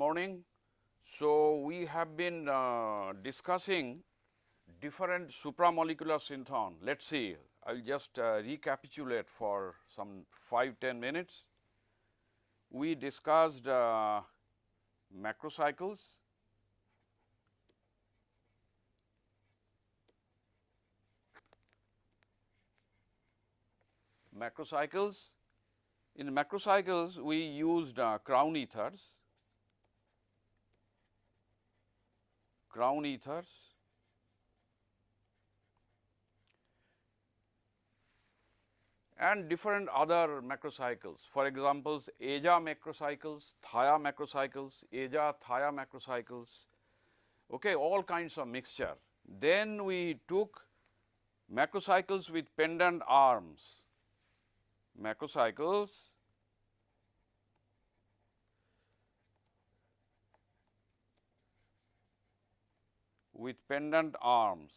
morning. So, we have been discussing different supramolecular synthon. Let us see, I will just recapitulate for some 5-10 minutes. We discussed macrocycles, In macrocycles, we used crown ethers, and different other macrocycles. For example, Aja macrocycles, Thia macrocycles, Aja, Thia macrocycles, okay, all kinds of mixture. Then we took macrocycles with pendant arms, with pendant arms.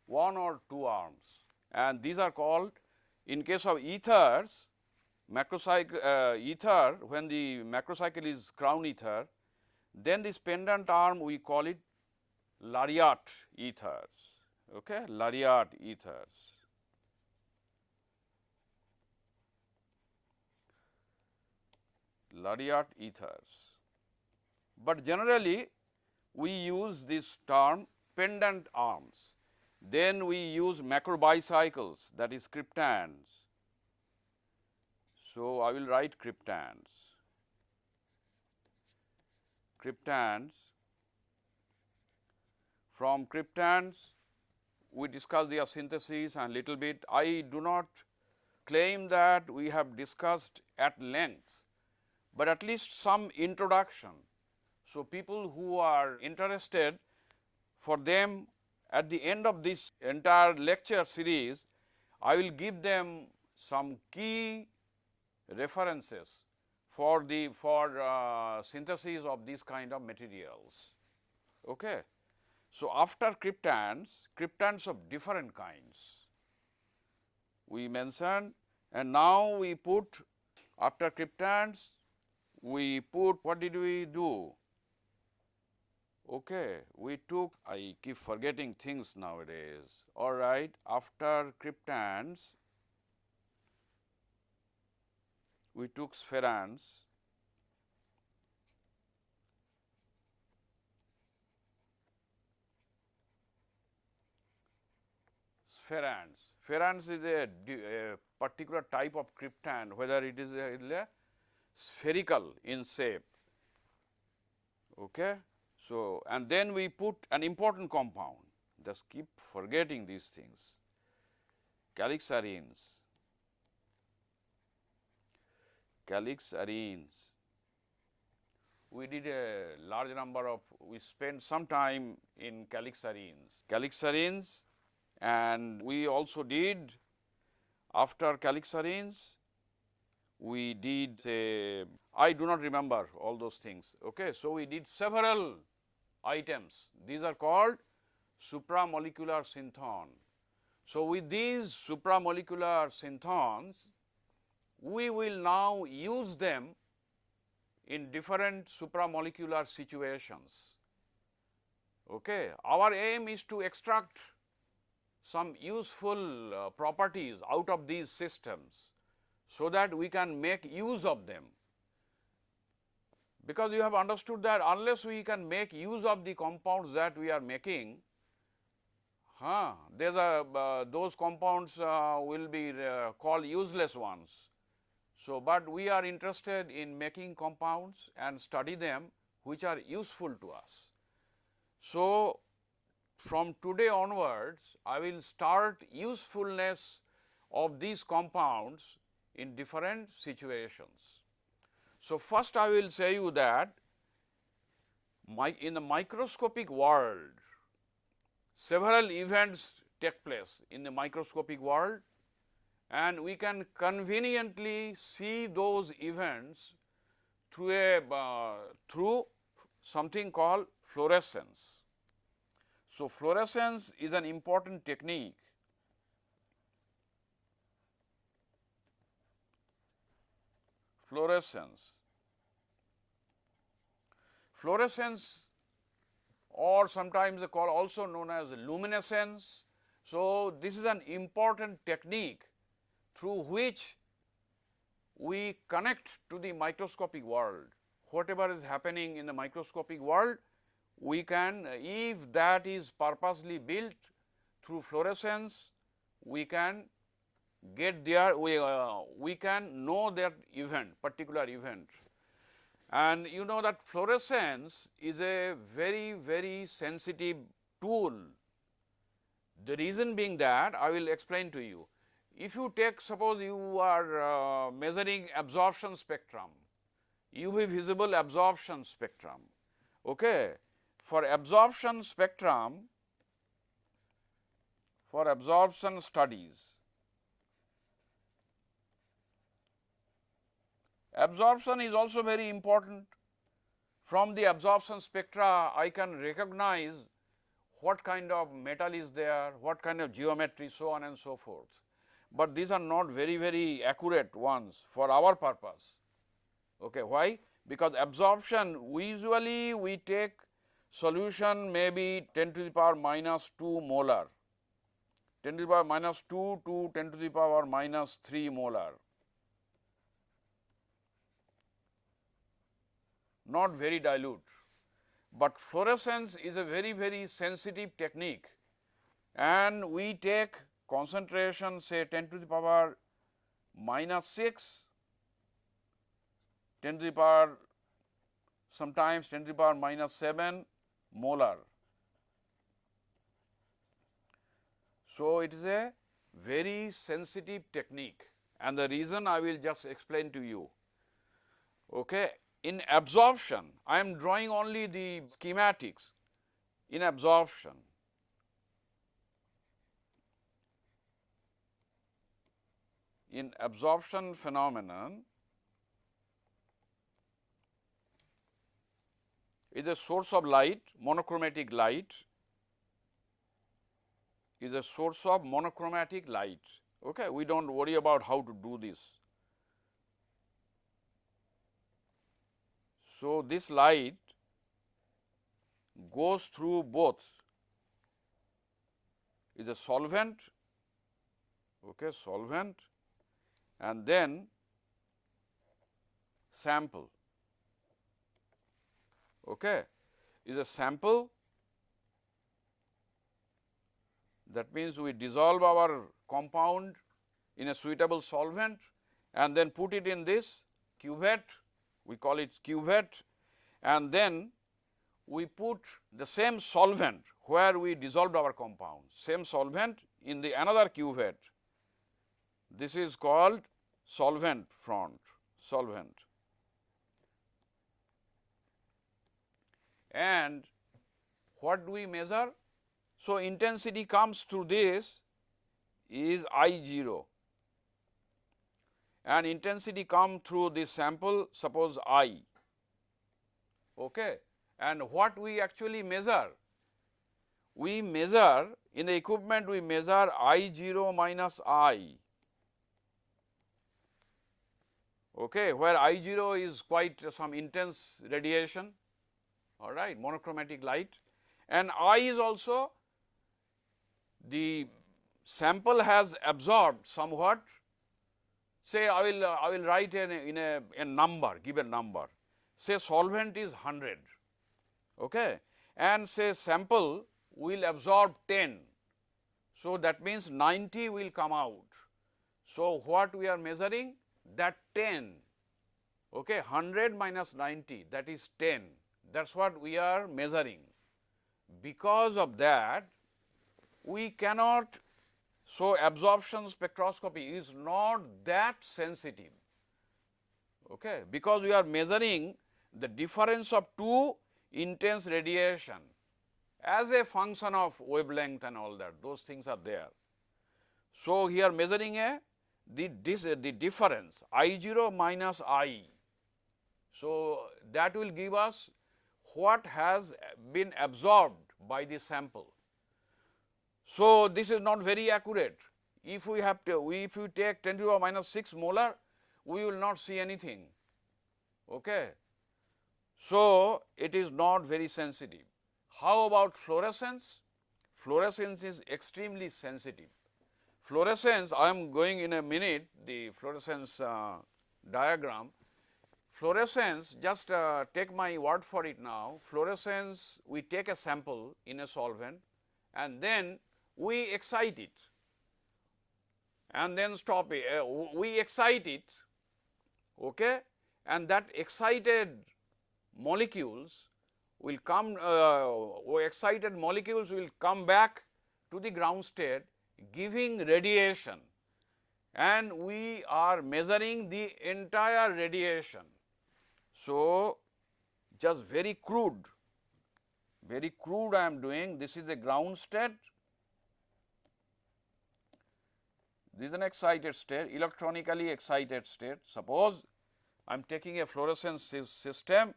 One or two arms, and these are called, in case of ethers, ether, when the macrocycle is crown ether, then this pendant arm we call it lariat ethers, okay, but generally we use this term pendant arms. Then we use macrobicycles, that is cryptands. So, I will write cryptands. From cryptands we discuss their synthesis and little bit. I do not claim that we have discussed at length, but at least some introduction. So, people who are interested, for them at the end of this entire lecture series, I will give them some key references for the synthesis of these kind of materials. Okay. So, after cryptands of different kinds we mentioned, and now we put, after cryptands we put, what did we do? Okay, we took, I keep forgetting things nowadays. All right, after cryptands we took spherands, Spherands is a particular type of cryptand, whether it is a spherical in shape. Okay. So, and then we put an important compound, just keep forgetting these things, calixarenes. We did a large number of, we spent some time in calixarenes, and we also did, after calixarenes, we did I do not remember all those things. Okay. So, we did several items, these are called supramolecular synthon. So, with these supramolecular synthons, we will now use them in different supramolecular situations. Okay. Our aim is to extract some useful properties out of these systems, so that we can make use of them. Because you have understood that unless we can make use of the compounds that we are making, those compounds will be called useless ones. So, but we are interested in making compounds and study them which are useful to us. So, from today onwards, I will start usefulness of these compounds in different situations. So, first I will say you that in the microscopic world, several events take place in the microscopic world, and we can conveniently see those events through something called fluorescence. So, fluorescence is an important technique. Fluorescence. Fluorescence, or sometimes they call also known as luminescence. So, this is an important technique through which we connect to the microscopic world. Whatever is happening in the microscopic world, we can, if that is purposely built through fluorescence, we can get there, we can know that event, particular event. And you know that fluorescence is a very, very sensitive tool. The reason being that I will explain to you. If you take, suppose you are measuring absorption spectrum, UV visible absorption spectrum. Okay. For absorption spectrum, for absorption studies, absorption is also very important. From the absorption spectra, I can recognize what kind of metal is there, what kind of geometry, so on and so forth. But these are not very, very accurate ones for our purpose. Okay. Why? Because absorption, usually we take solution maybe 10 to the power minus 2 molar, 10 to the power minus 2 to 10 to the power minus 3 molar. Not very dilute, but fluorescence is a very, very sensitive technique, and we take concentration say 10 to the power minus 6, 10 to the power sometimes 10 to the power minus 7 molar. So, it is a very sensitive technique, and the reason I will just explain to you. Okay. In absorption, I am drawing only the schematics. In absorption, phenomenon is a source of light, monochromatic light is a source of monochromatic light. Okay. We do not worry about how to do this. So, this light goes through both, is a solvent, okay, solvent, and then sample, okay, is a sample. That means, we dissolve our compound in a suitable solvent and then put it in this cuvette, we call it cuvette, and then we put the same solvent where we dissolved our compound, same solvent in the another cuvette. This is called solvent front, solvent. And what do we measure? So, intensity comes through this is I0, and intensity come through this sample, suppose I. Okay. And what we actually measure? We measure in the equipment, we measure I0 minus I, okay, where I0 is quite some intense radiation, all right, monochromatic light, and I is also the sample has absorbed somewhat. Say I will write in a number, give a number, say solvent is 100, okay, and say sample will absorb 10. So, that means 90 will come out. So, what we are measuring? That 10, okay, 100 minus 90, that is 10, that is what we are measuring. Because of that, we cannot, so absorption spectroscopy is not that sensitive, okay, because we are measuring the difference of two intense radiation as a function of wavelength and all that, those things are there. So, here measuring the difference I0 minus I. So, that will give us what has been absorbed by the sample. So, this is not very accurate. If we have to, if you take 10 to the power minus 6 molar, we will not see anything. Okay. So, it is not very sensitive. How about fluorescence? Fluorescence is extremely sensitive. Fluorescence, I am going in a minute the fluorescence diagram. Fluorescence, just take my word for it now, fluorescence, we take a sample in a solvent and then we excite it and then stop it, we excite it, okay, and that excited molecules will come, excited molecules will come back to the ground state giving radiation, and we are measuring the entire radiation. So, just very crude I am doing. This is a ground state, this is an excited state, electronically excited state. Suppose I am taking a fluorescence system,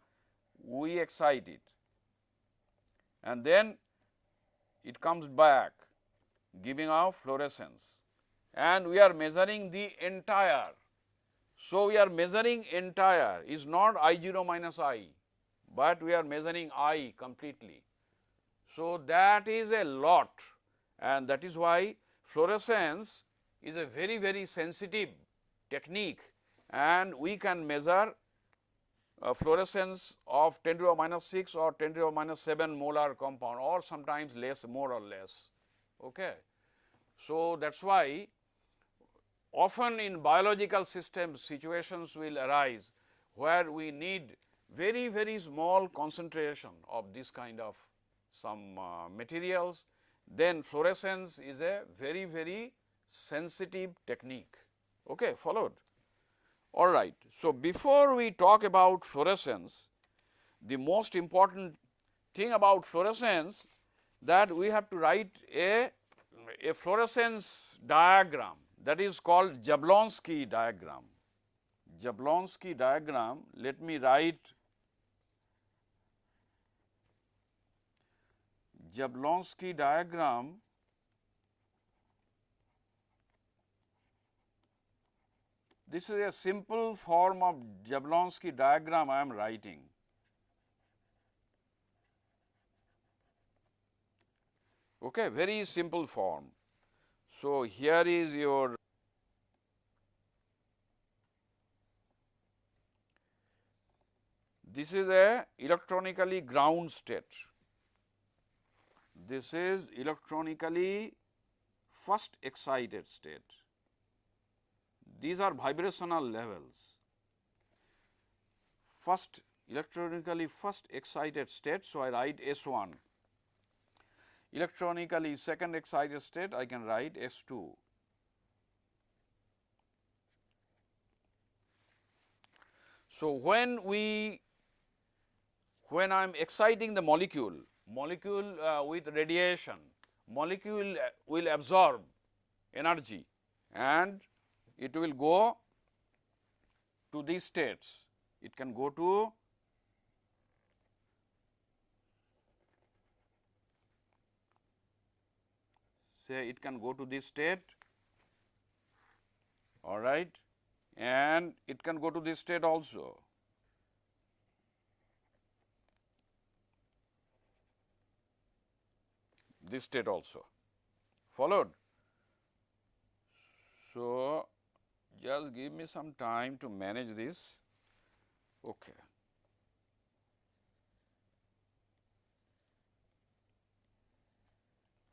we excite it and then it comes back giving out fluorescence, and we are measuring the entire. So, we are measuring entire, is not I0 minus I, but we are measuring I completely. So, that is a lot, and that is why fluorescence is a very, very sensitive technique, and we can measure fluorescence of 10 to the power minus 6 or 10 to the power minus 7 molar compound, or sometimes less, more or less. Okay. So, that is why often in biological systems situations will arise where we need very, very small concentration of this kind of some materials, then fluorescence is a very, very sensitive technique. Okay, followed? All right. So, before we talk about fluorescence, the most important thing about fluorescence that we have to write a fluorescence diagram, that is called Jablonski diagram. Jablonski diagram, let me write Jablonski diagram. This is a simple form of Jablonski diagram I am writing. Okay, very simple form. So, here is your this is a electronically ground state. This is electronically first excited state. These are vibrational levels. First electronically first excited state, so I write S1. Electronically second excited state, I can write S2. So, when I am exciting the molecule with radiation, molecule will absorb energy and it will go to these states. It can go to say it can go to this state, all right, and it can go to this state also. This state also, followed. So, just give me some time to manage this. Okay.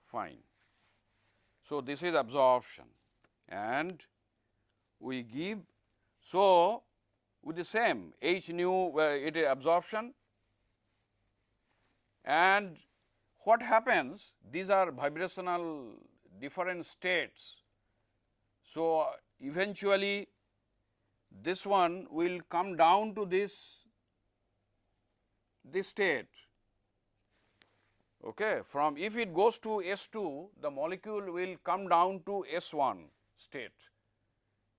Fine. So, this is absorption and we give. So, with the same H nu it is absorption, and what happens, these are vibrational different states. So, eventually this one will come down to this state. Okay. From if it goes to S2, the molecule will come down to S1 state,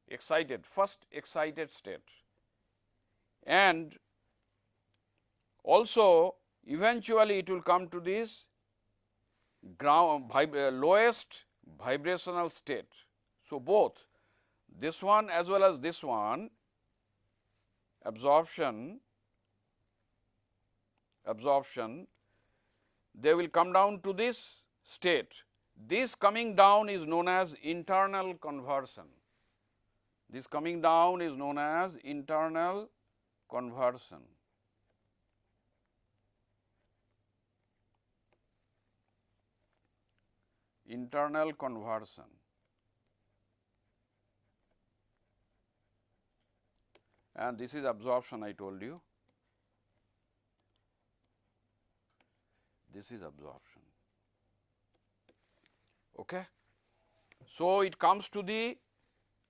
excited, first excited state, and also eventually it will come to this lowest vibrational state. So, both this one as well as this one, absorption, they will come down to this state. This coming down is known as internal conversion. This coming down is known as internal conversion. Internal conversion. And this is absorption, I told you. This is absorption. Okay. So, it comes to the,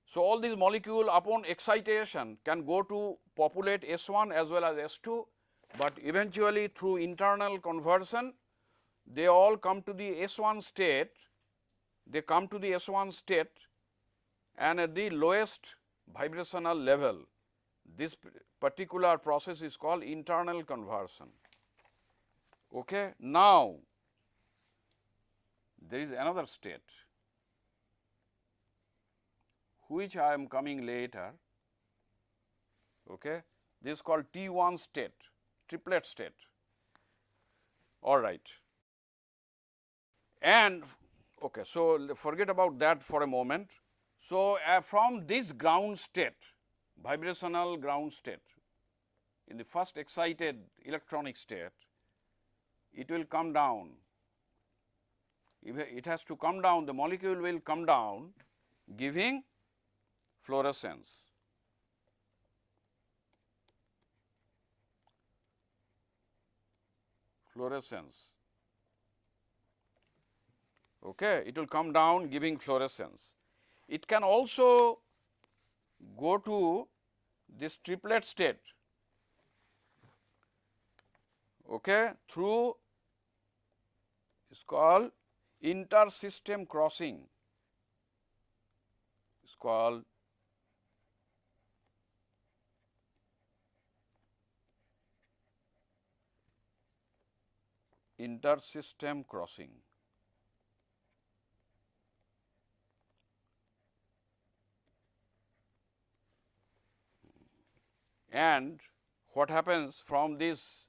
so all these molecules upon excitation can go to populate S1 as well as S2, but eventually through internal conversion they all come to the S1 state, they come to the S1 state, and at the lowest vibrational level this particular process is called internal conversion. Okay. Now, there is another state which I am coming later. Okay. This is called T1 state, triplet state. All right. And okay, so forget about that for a moment. So, from this ground state, vibrational ground state, in the first excited electronic state, it will come down. It has to come down, the molecule will come down giving fluorescence. Okay, it will come down giving fluorescence. It can also go to this triplet state, okay, through, is called intersystem crossing, is called intersystem crossing. And what happens from this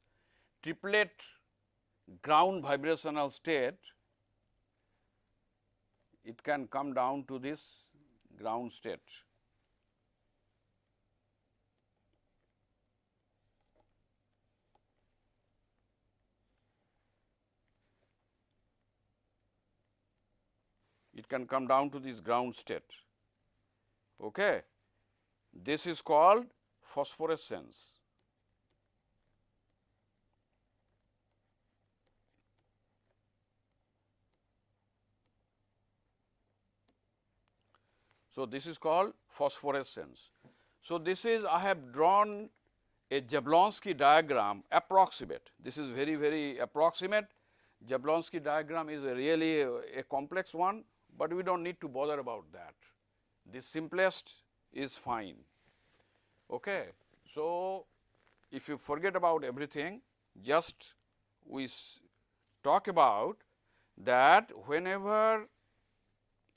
triplet ground vibrational state, it can come down to this ground state. It can come down to this ground state. Okay. This is called phosphorescence. So, this is called phosphorescence. So, this is, I have drawn a Jablonski diagram, approximate. This is very, very approximate. Jablonski diagram is really a complex one, but we do not need to bother about that. The simplest is fine. Okay. So, if you forget about everything, just we talk about that whenever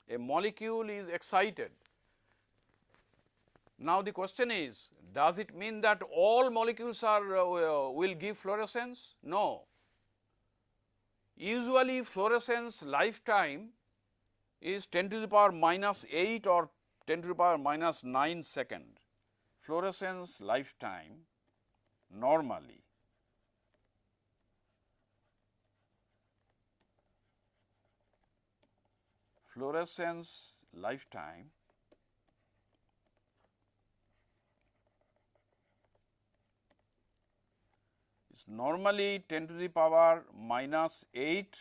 a molecule is excited. Now, the question is, does it mean that all molecules are will give fluorescence? No. Usually, fluorescence lifetime is 10 to the power minus 8 or 10 to the power minus 9 second. Fluorescence lifetime normally. Fluorescence lifetime is normally 10 to the power minus 8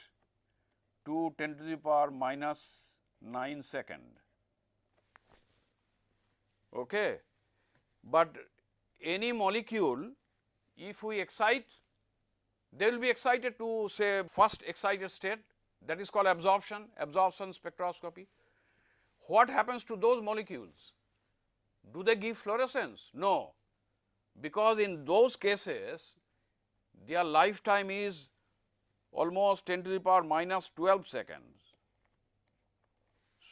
to 10 to the power minus 9 second. Okay. But any molecule, if we excite, they will be excited to say first excited state, that is called absorption spectroscopy. What happens to those molecules? Do they give fluorescence? No, because in those cases their lifetime is almost 10 to the power minus 12 seconds.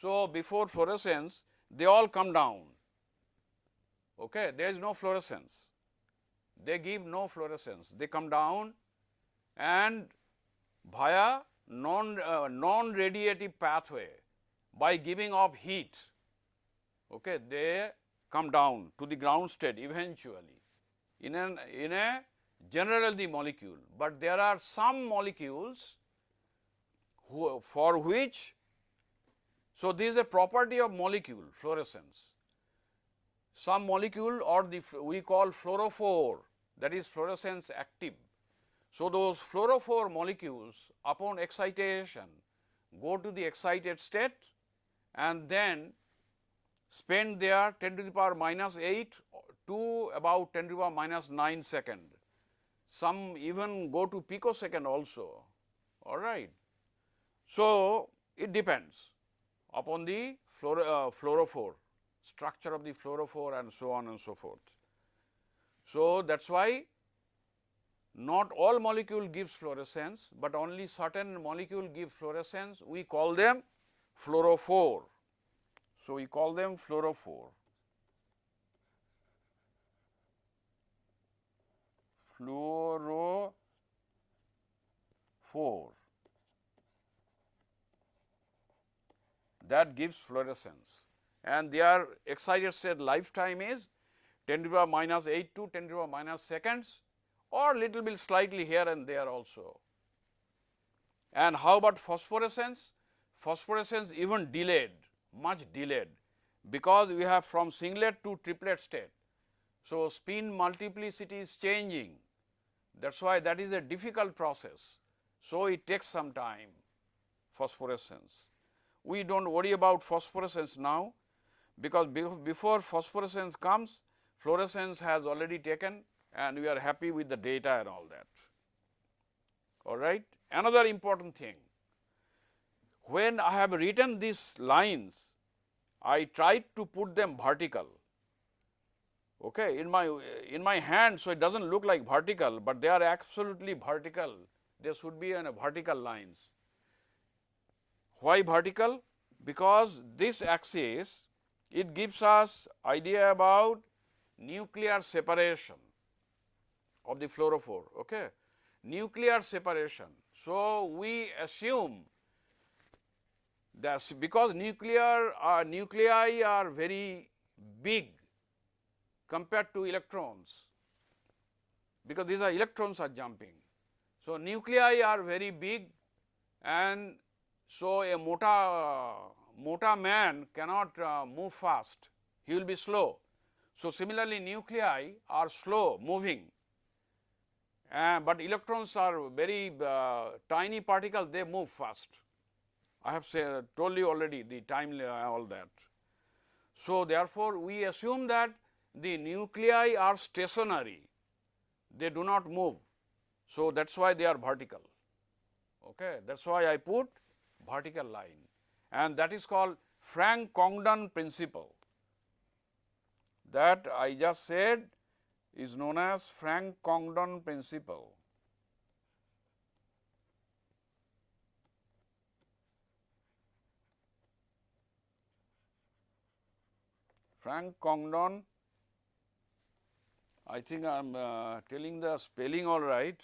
So, before fluorescence they all come down, okay. There is no fluorescence, they give no fluorescence, they come down and via non-radiative pathway by giving off heat, okay, they come down to the ground state eventually in a generally molecule, but there are some molecules for which, so this is a property of molecule fluorescence. Some molecule or we call fluorophore, that is fluorescence active. So, those fluorophore molecules upon excitation go to the excited state and then spend their 10 to the power minus 8 to about 10 to the power minus 9 second. Some even go to picosecond also, all right. So, it depends upon the fluorophore, structure of the fluorophore and so on and so forth. So, that is why not all molecule gives fluorescence, but only certain molecule give fluorescence, we call them fluorophore. So, we call them fluorophore. Fluorophore, that gives fluorescence, and their excited state lifetime is 10 to the power minus 8 to 10 to the power minus seconds, or little bit slightly here and there also. And how about phosphorescence? Phosphorescence even delayed, much delayed, because we have from singlet to triplet state. So, spin multiplicity is changing, that is why that is a difficult process. So, it takes some time, phosphorescence. We do not worry about phosphorescence now, because before phosphorescence comes, fluorescence has already taken, and we are happy with the data and all that, all right. Another important thing, when I have written these lines, I tried to put them vertical, okay, in my hand, so it does not look like vertical, but they are absolutely vertical, they should be in a vertical lines. Why vertical? Because this axis, it gives us idea about nuclear separation of the fluorophore, okay, nuclear separation. So, we assume that because nuclei are very big compared to electrons, because these are electrons are jumping. So, nuclei are very big, and so a mota man cannot move fast, he will be slow. So, similarly nuclei are slow moving, but electrons are very tiny particles, they move fast. I have told you already the time all that. So, therefore, we assume that the nuclei are stationary, they do not move. So, that is why they are vertical, okay. That is why I put vertical line, and that is called Frank-Congdon principle, that I just said is known as Frank-Congdon principle. Frank-Congdon, I think I am telling the spelling all right.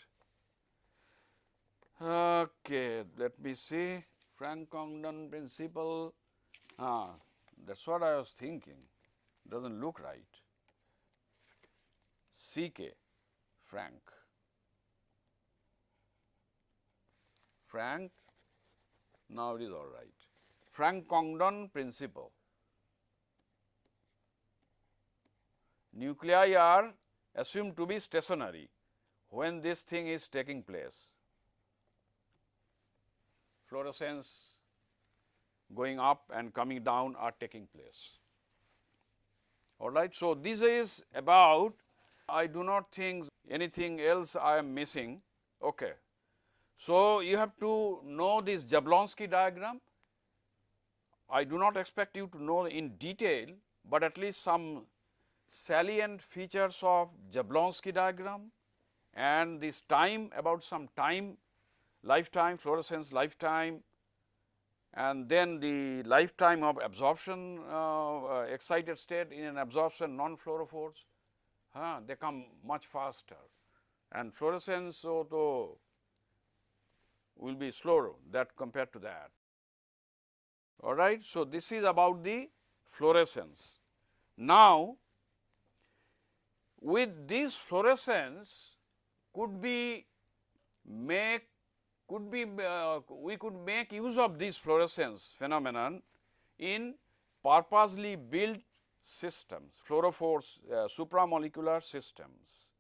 Okay, let me see. Frank-Congdon principle, that is what I was thinking, does not look right. CK, Frank, now it is all right. Frank-Congdon principle. Nuclei are assumed to be stationary when this thing is taking place. Fluorescence going up and coming down are taking place. All right. So, this is about, I do not think anything else I am missing. Okay. So, you have to know this Jablonski diagram. I do not expect you to know in detail, but at least some salient features of Jablonski diagram and this time, about some time lifetime, fluorescence lifetime, and then the lifetime of absorption excited state in an absorption non-fluorophores, they come much faster, and fluorescence so will be slower that compared to that. All right. So, this is about the fluorescence. Now, with this fluorescence we could make use of this fluorescence phenomenon in purposely built systems, fluorophores, supramolecular systems.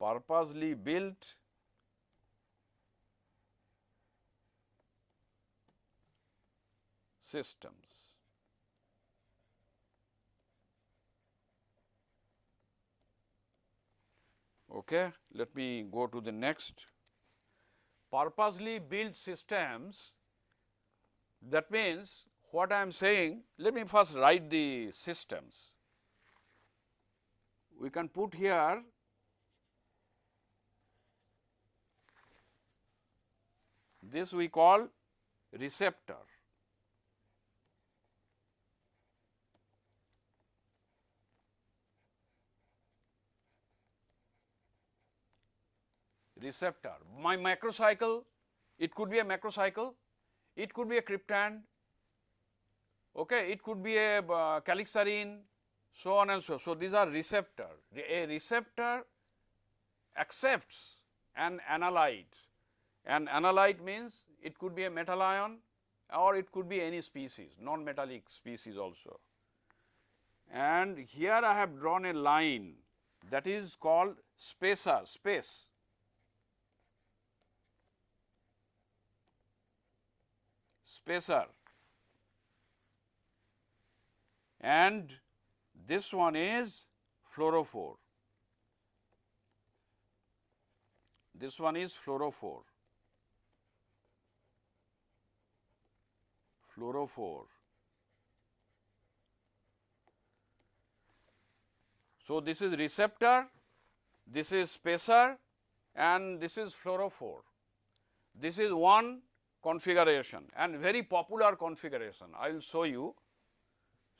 Purposely built systems. Okay, let me go to the next. Purposely built systems, that means what I am saying, let me first write the systems. We can put here this we call receptor. Receptor. My macrocycle, it could be a macrocycle, it could be a cryptand, okay, it could be a calixarine, so on and so. So, these are receptor. A receptor accepts an analyte. An analyte means it could be a metal ion or it could be any species, non-metallic species also. And here I have drawn a line that is called spacer, space. Spacer, and this one is fluorophore. This one is fluorophore. Fluorophore. So, this is receptor, this is spacer, and this is fluorophore. This is one configuration and very popular configuration. I will show you.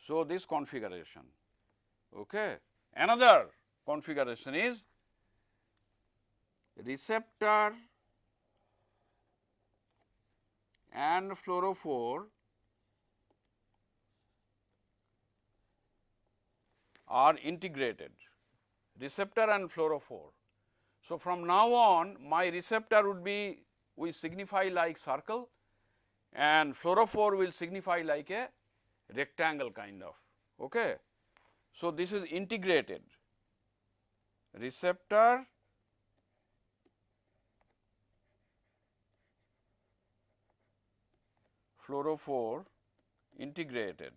So, this configuration. Okay. Another configuration is receptor and fluorophore are integrated, receptor and fluorophore. So, from now on my receptor would be, we signify like circle, and fluorophore will signify like a rectangle kind of. Okay. So, this is integrated, receptor fluorophore integrated.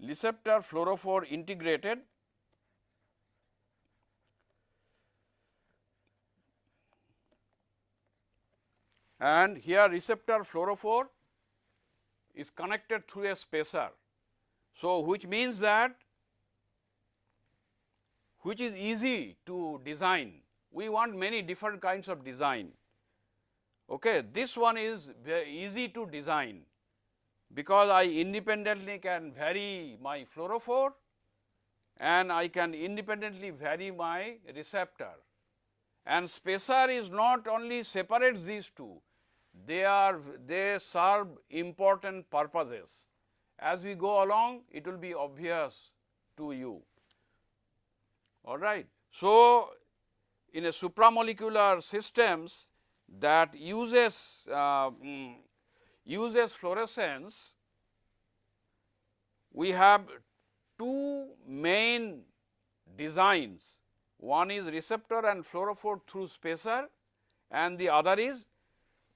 Receptor fluorophore integrated, and here receptor fluorophore is connected through a spacer. So, which means that which is easy to design. We want many different kinds of design. Okay. This one is very easy to design because I independently can vary my fluorophore and I can independently vary my receptor. And spacer is not only separates these two, they serve important purposes. As we go along, it will be obvious to you. All right. So, in a supramolecular systems that uses fluorescence, we have two main designs. One is receptor and fluorophore through spacer, and the other is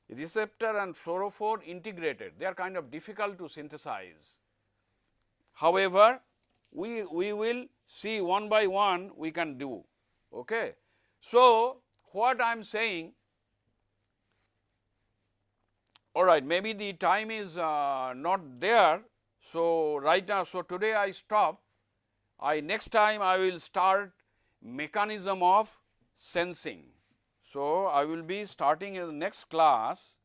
receptor and fluorophore integrated. They are kind of difficult to synthesize. However, we will see one by one we can do. Okay. So, what I am saying, All right, maybe the time is not there. So, right now, so today I stop. Next time I will start mechanism of sensing. So, I will be starting in the next class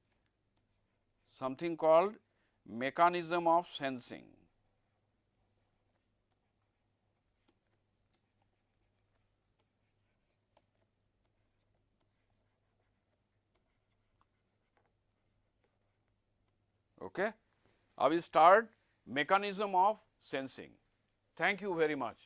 something called mechanism of sensing. Okay. I will start mechanism of sensing. Thank you very much.